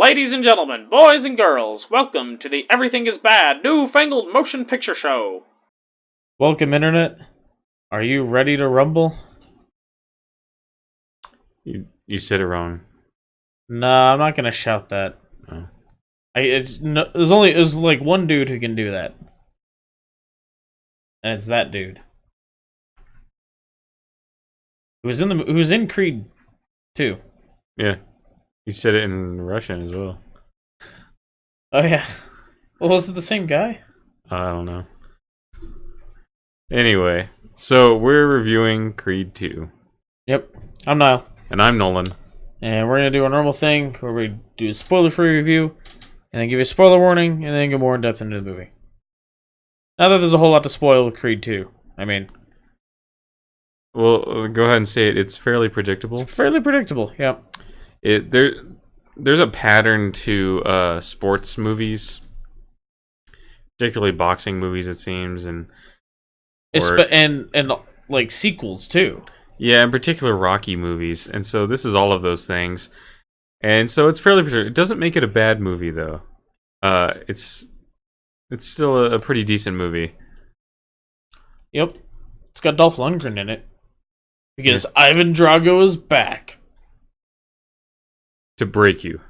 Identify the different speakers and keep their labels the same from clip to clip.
Speaker 1: Ladies and gentlemen, boys and girls, welcome to the Everything is Bad new Fangled Motion Picture Show.
Speaker 2: Welcome, Internet. Are you ready to rumble?
Speaker 3: You said it wrong.
Speaker 2: Nah, I'm not gonna shout that.
Speaker 3: Oh.
Speaker 2: There's like one dude who can do that, and it's that dude. Who was in Creed 2.
Speaker 3: Yeah. You said it in Russian as well.
Speaker 2: Oh yeah. Well, was it the same guy?
Speaker 3: I don't know. Anyway, so we're reviewing Creed 2.
Speaker 2: Yep. I'm Niall.
Speaker 3: And I'm Nolan.
Speaker 2: And we're gonna do a normal thing where we do a spoiler-free review, and then give you a spoiler warning, and then go more in depth into the movie. Not that there's a whole lot to spoil with Creed 2. I mean,
Speaker 3: Well, go ahead and say it. It's fairly predictable.
Speaker 2: it's fairly predictable. Yeah.
Speaker 3: There's a pattern to sports movies, particularly boxing movies, it seems, and
Speaker 2: like sequels too.
Speaker 3: yeah, in particular Rocky movies, and so this is all of those things, and so it's fairly predictable. It doesn't make it a bad movie though. It's still a pretty decent movie.
Speaker 2: Yep. It's got Dolph Lundgren in it. Because Ivan Drago is back.
Speaker 3: To break you.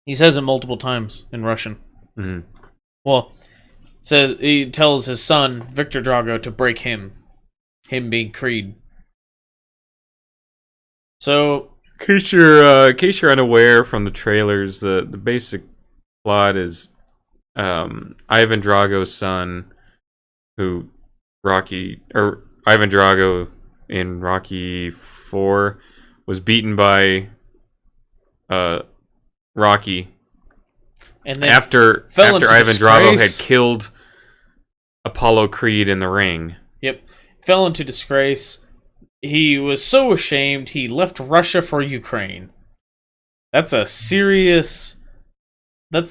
Speaker 2: He says it multiple times in Russian.
Speaker 3: Mm-hmm.
Speaker 2: Well, he tells his son, Victor Drago, to break him. Him being Creed. So,
Speaker 3: In case you're unaware from the trailers, the basic plot is Ivan Drago's son, who Ivan Drago in Rocky 4 was beaten by Rocky,
Speaker 2: and then
Speaker 3: after Ivan
Speaker 2: disgrace.
Speaker 3: Drago had killed Apollo Creed in the ring.
Speaker 2: Yep. Fell into disgrace. He was so ashamed he left Russia for Ukraine. That's a serious like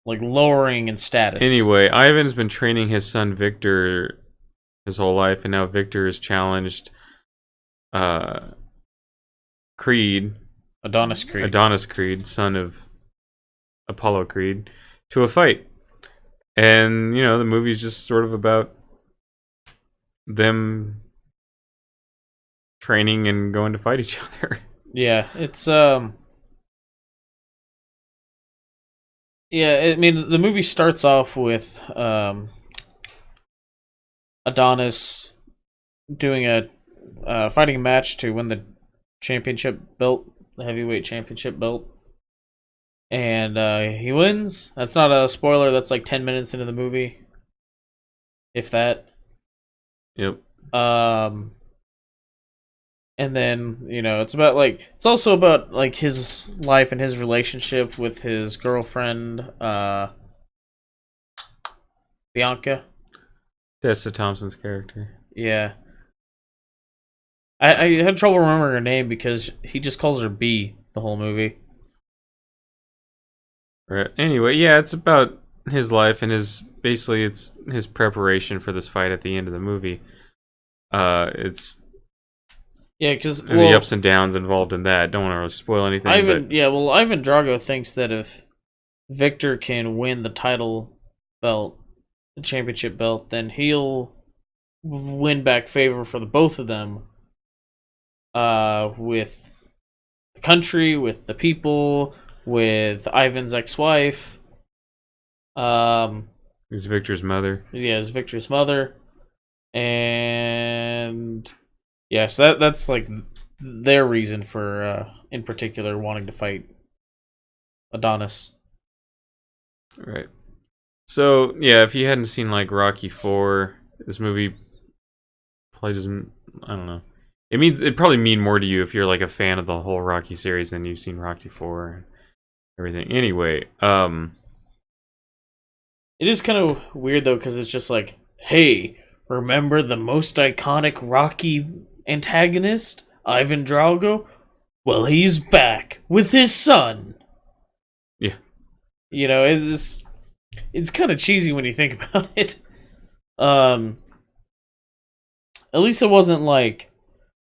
Speaker 2: lowering in status.
Speaker 3: Anyway, Ivan's been training his son Victor his whole life, and now Victor has challenged Creed,
Speaker 2: Adonis Creed,
Speaker 3: son of Apollo Creed, to a fight. And, you know, the movie's just sort of about them training and going to fight each other.
Speaker 2: Yeah, it's yeah, I mean, the movie starts off with Adonis doing a fighting match to win the championship belt, the heavyweight championship belt. And he wins. That's not a spoiler, that's like 10 minutes into the movie. If that.
Speaker 3: Yep.
Speaker 2: And then, you know, it's also about like his life and his relationship with his girlfriend, Bianca.
Speaker 3: Tessa Thompson's character.
Speaker 2: Yeah. I had trouble remembering her name because he just calls her B the whole movie.
Speaker 3: Right. Anyway, yeah, it's about his life and it's his preparation for this fight at the end of the movie. It's
Speaker 2: because
Speaker 3: the ups and downs involved in that. Don't want to really spoil anything.
Speaker 2: Ivan Drago thinks that if Victor can win the title belt, the championship belt, then he'll win back favor for the both of them. With the country, with the people, with Ivan's ex-wife.
Speaker 3: Who's Victor's mother?
Speaker 2: Yeah, it's Victor's mother. And yeah, so that's like their reason for in particular wanting to fight Adonis.
Speaker 3: Right. So yeah, if you hadn't seen like Rocky 4, this movie probably doesn't. I don't know. It'd probably mean more to you if you're like a fan of the whole Rocky series than you've seen Rocky 4 and everything. Anyway,
Speaker 2: it is kind of weird though, because it's just like, hey, remember the most iconic Rocky antagonist, Ivan Drago? Well, he's back with his son.
Speaker 3: Yeah.
Speaker 2: You know, it's kind of cheesy when you think about it. At least it wasn't like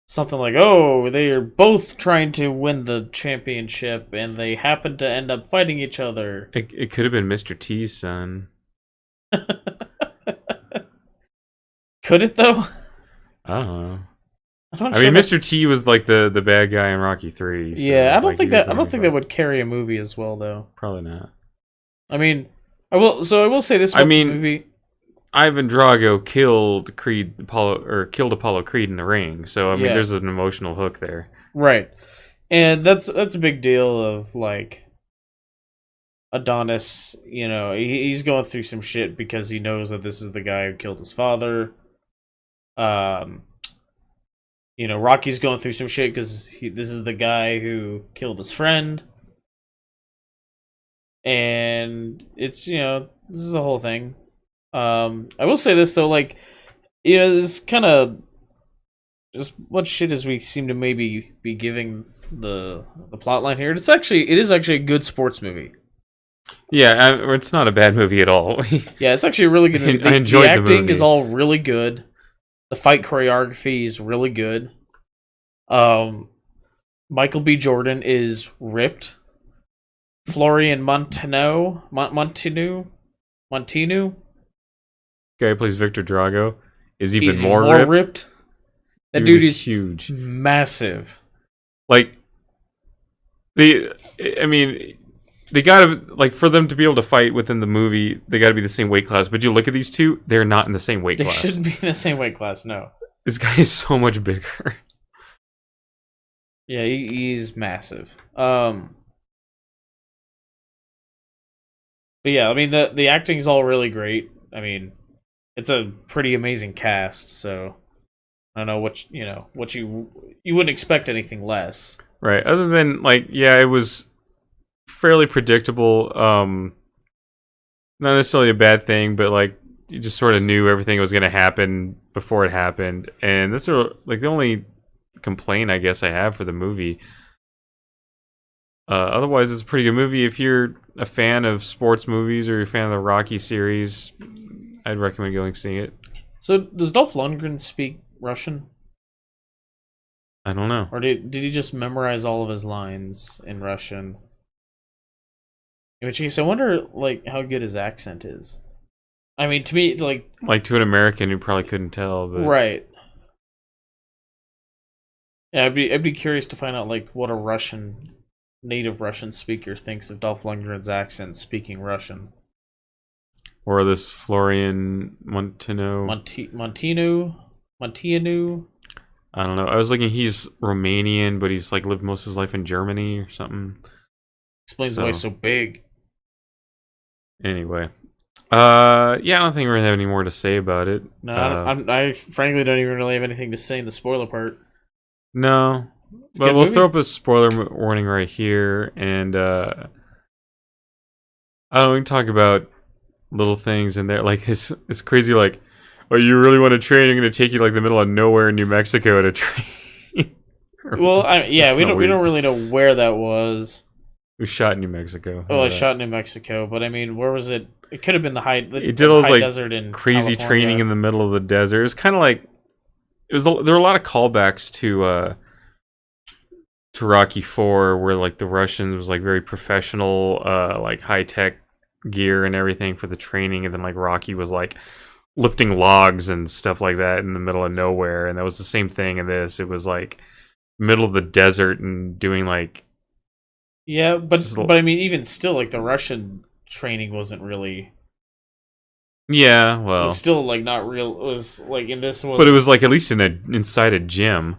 Speaker 2: something like, oh, they are both trying to win the championship, and they happen to end up fighting each other.
Speaker 3: It could have been Mr. T's son.
Speaker 2: Could it though?
Speaker 3: I don't know.
Speaker 2: I
Speaker 3: mean, Mr. T was like the bad guy in Rocky 3. So
Speaker 2: yeah, I don't
Speaker 3: like,
Speaker 2: think that would carry a movie as well, though.
Speaker 3: Probably not.
Speaker 2: I mean, I will say this. About the movie.
Speaker 3: Ivan Drago killed Apollo Creed in the ring, so I mean, there's an emotional hook there,
Speaker 2: right? And that's a big deal of like Adonis. You know, he's going through some shit because he knows that this is the guy who killed his father. You know, Rocky's going through some shit because this is the guy who killed his friend. And it's, you know, this is the whole thing. I will say this, though, like, you know, this kind of just what shit as we seem to maybe be giving the plot line here. It is actually a good sports movie.
Speaker 3: Yeah, it's not a bad movie at all.
Speaker 2: Yeah, it's actually a really good movie.
Speaker 3: I enjoyed the
Speaker 2: acting
Speaker 3: movie.
Speaker 2: Is all really good. The fight choreography is really good. Michael B. Jordan is ripped. Florian Montinu,
Speaker 3: Guy who plays Victor Drago is even
Speaker 2: he's
Speaker 3: more ripped.
Speaker 2: That dude is
Speaker 3: huge,
Speaker 2: massive.
Speaker 3: Like they gotta, like, for them to be able to fight within the movie, they gotta be the same weight class. But you look at these two, they're not in the same weight class.
Speaker 2: They shouldn't be in the same weight class, no.
Speaker 3: This guy is so much bigger.
Speaker 2: Yeah, he's massive. But yeah, I mean the acting's all really great. I mean, it's a pretty amazing cast, so I don't know what you wouldn't expect anything less.
Speaker 3: Right. Other than, like, yeah, it was fairly predictable. Not necessarily a bad thing, but like you just sort of knew everything was going to happen before it happened, and that's like the only complaint I guess I have for the movie. Otherwise, it's a pretty good movie. If you're a fan of sports movies or you're a fan of the Rocky series, I'd recommend going seeing it.
Speaker 2: So, does Dolph Lundgren speak Russian?
Speaker 3: I don't know.
Speaker 2: Or did he just memorize all of his lines in Russian? In which case, I wonder, like, how good his accent is. I mean, to me, like
Speaker 3: to an American who probably couldn't tell, but
Speaker 2: right. Yeah, I'd be curious to find out, like, what a native Russian speaker thinks of Dolph Lundgren's accent speaking Russian.
Speaker 3: Or this Florian Montinu.
Speaker 2: Montinu.
Speaker 3: I don't know. I was looking. He's Romanian, but he's like lived most of his life in Germany or something.
Speaker 2: Explains why he's so big.
Speaker 3: Anyway, yeah, I don't think we're gonna have any more to say about it.
Speaker 2: No, I frankly don't even really have anything to say in the spoiler part.
Speaker 3: No, but we'll throw up a spoiler warning right here, and I don't know, we can talk about little things in there, like it's crazy, like, oh, you really want to train? I'm going to take you like the middle of nowhere in New Mexico to train.
Speaker 2: Well, we don't really know where that was.
Speaker 3: It was shot in New Mexico.
Speaker 2: Oh, shot in New Mexico, but I mean, where was it? It could have been
Speaker 3: it did all this, like,
Speaker 2: desert in
Speaker 3: crazy
Speaker 2: California.
Speaker 3: training in the middle of the desert. It was kind of like there were a lot of callbacks to Rocky 4, where like the Russians was like very professional, like high tech gear and everything for the training, and then like Rocky was like lifting logs and stuff like that in the middle of nowhere, and that was the same thing in this. It was like middle of the desert and doing like
Speaker 2: but I mean, even still, like, the Russian training wasn't really.
Speaker 3: Yeah, well,
Speaker 2: it was still like not real. It was like in this one,
Speaker 3: but it was like at least inside a gym.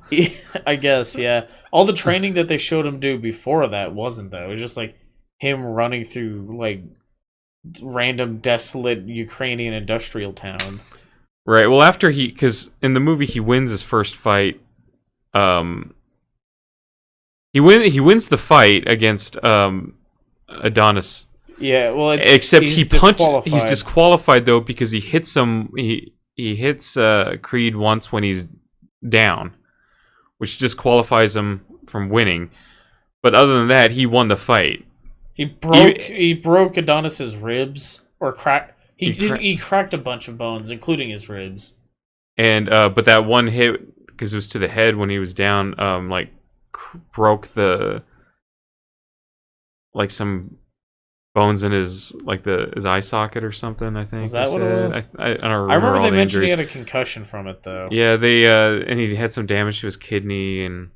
Speaker 2: I guess, yeah. All the training that they showed him do before that wasn't, though. It was just like him running through like random desolate Ukrainian industrial town.
Speaker 3: Right. Well, after because in the movie he wins his first fight. He wins the fight against Adonis.
Speaker 2: Yeah, well,
Speaker 3: except he's disqualified though, because he hits him. He hits Creed once when he's down, which disqualifies him from winning. But other than that, he won the fight.
Speaker 2: He broke Adonis's ribs, or cracked. He cracked a bunch of bones, including his ribs.
Speaker 3: And but that one hit because it was to the head when he was down, like broke the like some bones in his his eye socket or something. I think
Speaker 2: Was that what it was?
Speaker 3: I don't remember.
Speaker 2: I remember
Speaker 3: all
Speaker 2: they
Speaker 3: the
Speaker 2: mentioned
Speaker 3: injuries.
Speaker 2: he had a concussion from it though.
Speaker 3: Yeah, they and he had some damage to his kidney and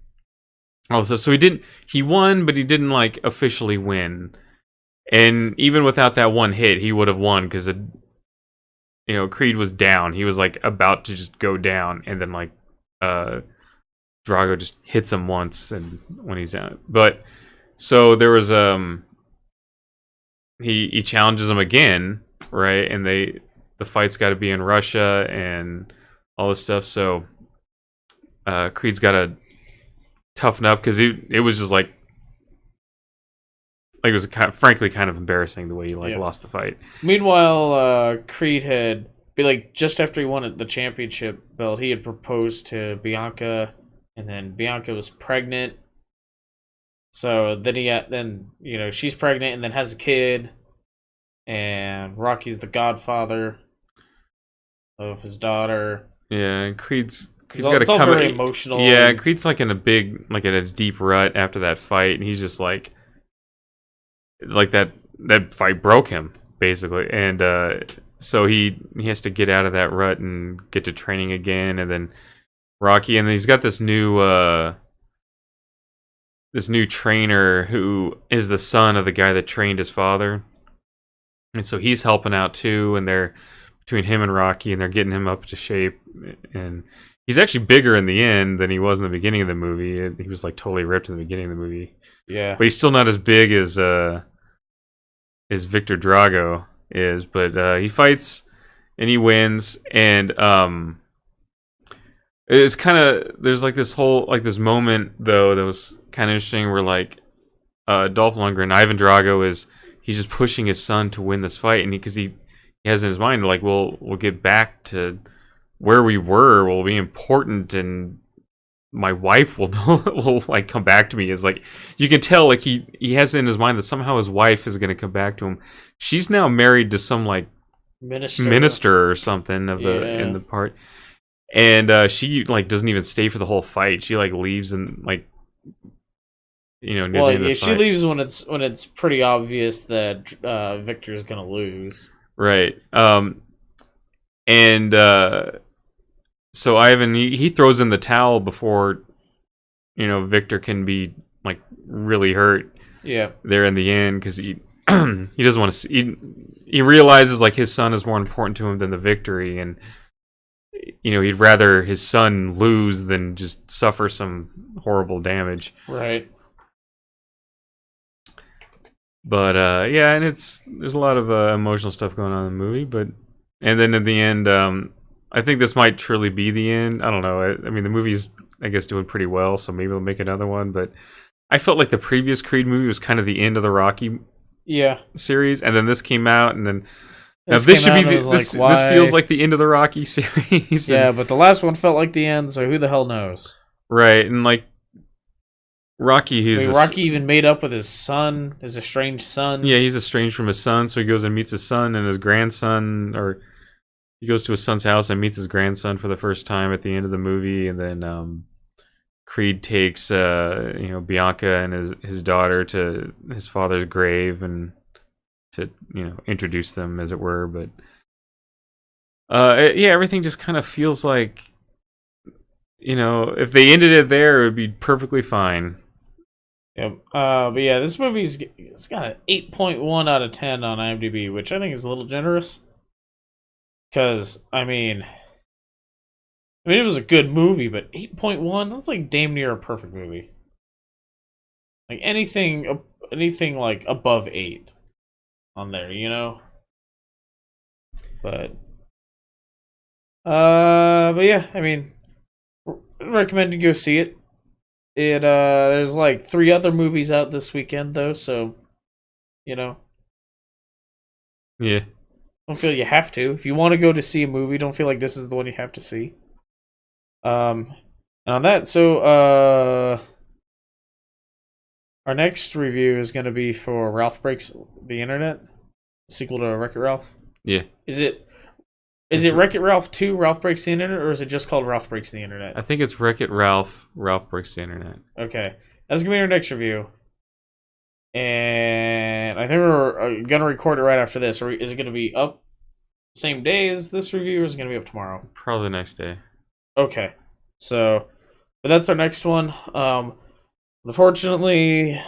Speaker 3: also so he won, but he didn't like officially win. And even without that one hit, he would have won because Creed was down. He was like about to just go down, and then like Drago just hits him once, and when he's out. But so there was he challenges him again, right? And the fight's got to be in Russia and all this stuff. So Creed's got to toughen up because it was just like it was frankly kind of embarrassing the way he lost the fight.
Speaker 2: Meanwhile, Creed had just after he won the championship belt, he had proposed to Bianca, and then Bianca was pregnant. So then she's pregnant and then has a kid, and Rocky's the godfather of his daughter.
Speaker 3: Yeah, and Creed's
Speaker 2: got to come. Very emotional.
Speaker 3: Yeah, Creed's like in a deep rut after that fight, and he's just like that fight broke him basically, and so he has to get out of that rut and get to training again, and then Rocky, and then he's got this new trainer who is the son of the guy that trained his father, and so he's helping out too, and they're between him and Rocky, and they're getting him up to shape, and he's actually bigger in the end than he was in the beginning of the movie. He was like totally ripped in the beginning of the movie.
Speaker 2: Yeah,
Speaker 3: but he's still not as big as Victor Drago is. But he fights and he wins, and it's kind of there's like this whole this moment though that was kind of interesting where Dolph Lundgren, Ivan Drago he's just pushing his son to win this fight, and because he has in his mind we'll get back to where we were, will be important, and my wife will come back to me. Is you can tell he has in his mind that somehow his wife is going to come back to him. She's now married to some minister or something in the part, and she doesn't even stay for the whole fight. She leaves and near the end of the
Speaker 2: she
Speaker 3: fight.
Speaker 2: leaves when it's pretty obvious that Victor's going to lose.
Speaker 3: Right. So Ivan he throws in the towel before Victor can be really hurt.
Speaker 2: Yeah.
Speaker 3: There in the end because he he doesn't want to he realizes his son is more important to him than the victory, and he'd rather his son lose than just suffer some horrible damage.
Speaker 2: Right.
Speaker 3: But yeah, and there's a lot of emotional stuff going on in the movie, and then at the end I think this might truly be the end. I don't know. I mean, the movie's, I guess, doing pretty well, so maybe they'll make another one. But I felt like the previous Creed movie was kind of the end of the Rocky series, and then this came out, and then this should be this feels like the end of the Rocky series.
Speaker 2: Yeah, but the last one felt like the end, so who the hell knows?
Speaker 3: Right, and Rocky,
Speaker 2: Rocky even made up with his son, his estranged son.
Speaker 3: Yeah, he's estranged from his son, so he goes and meets his son and his grandson, or he goes to his son's house and meets his grandson for the first time at the end of the movie, and then Creed takes Bianca and his daughter to his father's grave and to introduce them, as it were. But yeah, everything just kind of feels like if they ended it there, it would be perfectly fine.
Speaker 2: Yep. But yeah, this it's got an 8.1 out of 10 on IMDb, which I think is a little generous. Because, I mean, it was a good movie, but 8.1, that's damn near a perfect movie. Anything above 8 on there, But yeah, I mean, recommend you go see it. There's 3 other movies out this weekend though, so
Speaker 3: Yeah.
Speaker 2: Don't feel you have to. If you want to go to see a movie, don't feel like this is the one you have to see. And on that, so our next review is going to be for Ralph Breaks the Internet, sequel to Wreck-It Ralph.
Speaker 3: Yeah.
Speaker 2: Is it Is it Wreck-It Ralph 2, Ralph Breaks the Internet, or is it just called Ralph Breaks the Internet?
Speaker 3: I think it's Wreck-It Ralph, Ralph Breaks the Internet.
Speaker 2: Okay. That's going to be our next review. And I think we're going to record it right after this. Or is it going to be up the same day as this review, or is it going to be up tomorrow?
Speaker 3: Probably the next day.
Speaker 2: Okay. So, but that's our next one. Unfortunately,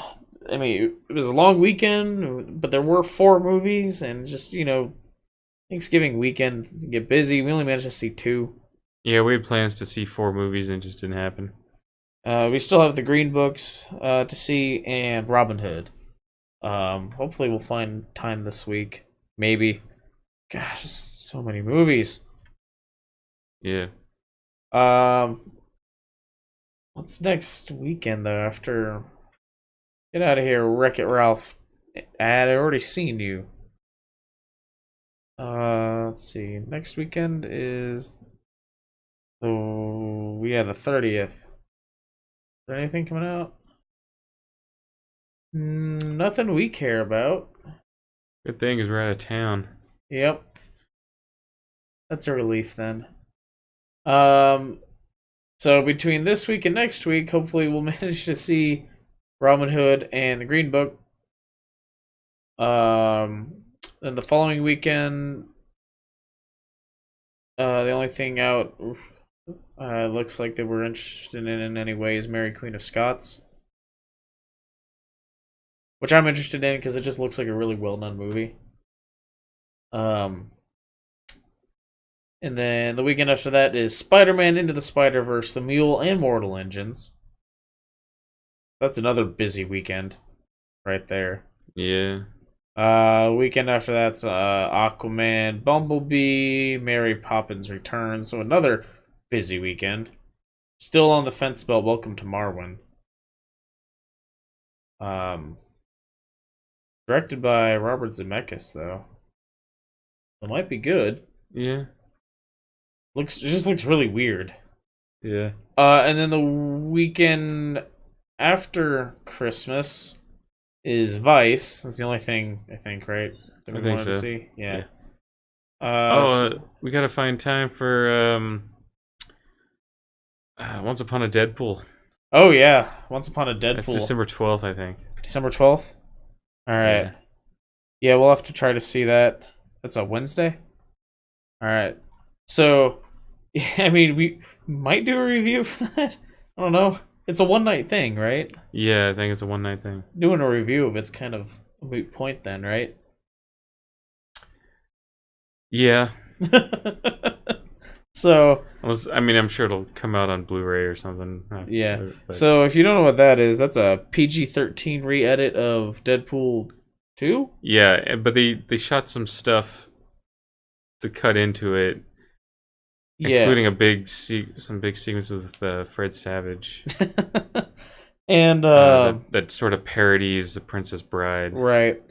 Speaker 2: I mean, it was a long weekend, but there were 4 movies, and just, Thanksgiving weekend, get busy. We only managed to see 2.
Speaker 3: Yeah, we had plans to see 4 movies and it just didn't happen.
Speaker 2: We still have the Green Books to see and Robin Hood. Hopefully we'll find time this week. Maybe. Gosh, so many movies.
Speaker 3: Yeah.
Speaker 2: What's next weekend though? After get out of here, Wreck-It Ralph. I'd already seen you. Let's see. Next weekend is the 30th. Is there anything coming out? Nothing we care about.
Speaker 3: Good thing is we're out of town.
Speaker 2: Yep. That's a relief then. So between this week and next week, hopefully we'll manage to see Robin Hood and the Green Book. Then the following weekend, the only thing out looks like that we're interested in any way is Mary Queen of Scots. Which I'm interested in because it just looks like a really well-done movie. And then the weekend after that is Spider-Man Into the Spider-Verse, The Mule, and Mortal Engines. That's another busy weekend right there.
Speaker 3: Yeah.
Speaker 2: Weekend after that's Aquaman, Bumblebee, Mary Poppins Returns. So another busy weekend. Still on the fence about Welcome to Marwen. Directed by Robert Zemeckis, though. It might be good.
Speaker 3: Yeah.
Speaker 2: It just looks really weird.
Speaker 3: Yeah.
Speaker 2: And then the weekend after Christmas is Vice. That's the only thing I think, right? That we wanted to see. Yeah.
Speaker 3: We gotta find time for Once Upon a Deadpool.
Speaker 2: Oh yeah, Once Upon a Deadpool.
Speaker 3: That's December 12th, I think.
Speaker 2: December 12th. All right. Yeah, we'll have to try to see that. That's a Wednesday. All right. So, yeah, I mean, we might do a review for that. I don't know. It's a one-night thing, right?
Speaker 3: Yeah, I think it's a one-night thing.
Speaker 2: Doing a review of it's kind of a moot point then, right?
Speaker 3: Yeah.
Speaker 2: So,
Speaker 3: I'm sure it'll come out on Blu-ray or something.
Speaker 2: Yeah. So, if you don't know what that is, that's a PG-13 re-edit of Deadpool 2?
Speaker 3: Yeah, but they shot some stuff to cut into it.
Speaker 2: Yeah.
Speaker 3: Including some big sequences with Fred Savage.
Speaker 2: And
Speaker 3: that sort of parodies The Princess Bride.
Speaker 2: Right.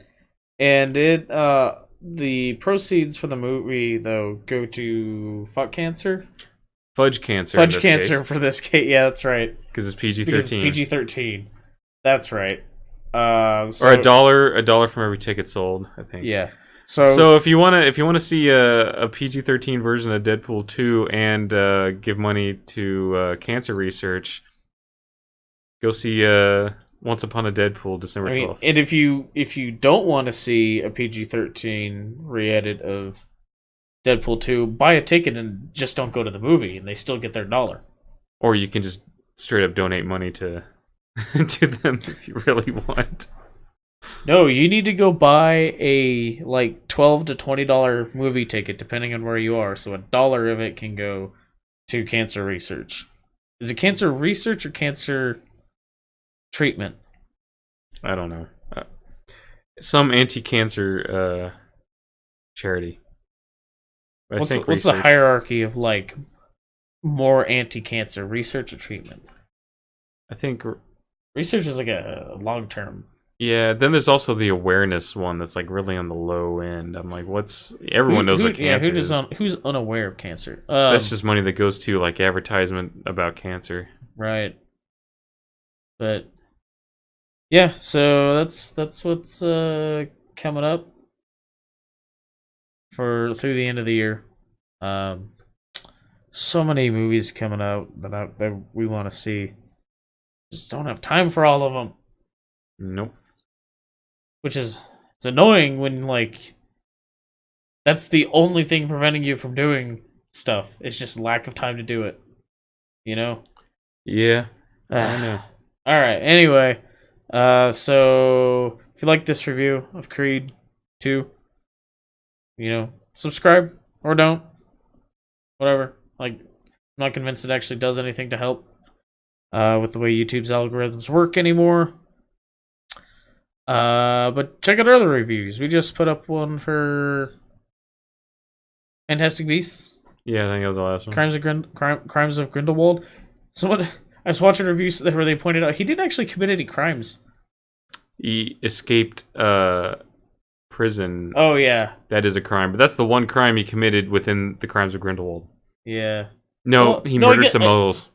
Speaker 2: And the proceeds for the movie though go to Fudge Cancer
Speaker 3: for
Speaker 2: this case. Yeah, that's right.
Speaker 3: Because it's PG-13.
Speaker 2: Because it's PG-13. That's right.
Speaker 3: Or $1 from every ticket sold, I think.
Speaker 2: Yeah.
Speaker 3: So if you wanna see a PG-13 version of Deadpool 2 and give money to cancer research, go see Once Upon a Deadpool December 12th.
Speaker 2: And if you don't want to see a PG-13 re-edit of Deadpool 2, buy a ticket and just don't go to the movie, and they still get their $1.
Speaker 3: Or you can just straight up donate money to to them if you really want.
Speaker 2: No, you need to go buy a $12 to $20 movie ticket, depending on where you are. So $1 of it can go to cancer research. Is it cancer research or cancer treatment?
Speaker 3: I don't know. Some anti-cancer charity.
Speaker 2: What's the hierarchy of more anti-cancer, research or treatment?
Speaker 3: I think
Speaker 2: research is a long-term.
Speaker 3: Yeah, then there's also the awareness one that's really on the low end. I'm like, everyone knows what cancer is.
Speaker 2: Who's unaware of cancer?
Speaker 3: That's just money that goes to advertisement about cancer.
Speaker 2: Right. But yeah, so that's what's coming up through the end of the year. So many movies coming out that we want to see. Just don't have time for all of them.
Speaker 3: Nope.
Speaker 2: Which is it's annoying when that's the only thing preventing you from doing stuff. It's just lack of time to do it. You know?
Speaker 3: Yeah. I know.
Speaker 2: All right. Anyway, so if you like this review of Creed 2, subscribe or don't. Whatever. I'm not convinced it actually does anything to help with the way YouTube's algorithms work anymore. But check out our other reviews. We just put up one for Fantastic Beasts.
Speaker 3: Yeah, I think that was the last one.
Speaker 2: Crimes of Grindelwald. I was watching reviews where they pointed out he didn't actually commit any crimes.
Speaker 3: He escaped prison.
Speaker 2: Oh yeah,
Speaker 3: that is a crime, but that's the one crime he committed within the Crimes of Grindelwald.
Speaker 2: Yeah.
Speaker 3: No, he murdered some muggles.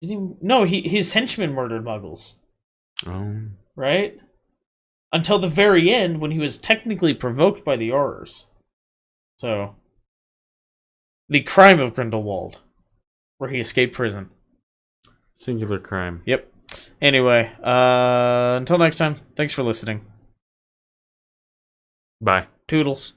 Speaker 2: His henchmen murdered muggles.
Speaker 3: Oh.
Speaker 2: Right? Until the very end, when he was technically provoked by the Aurors. So, the crime of Grindelwald, where he escaped prison.
Speaker 3: Singular crime.
Speaker 2: Yep. Anyway, until next time, thanks for listening.
Speaker 3: Bye.
Speaker 2: Toodles.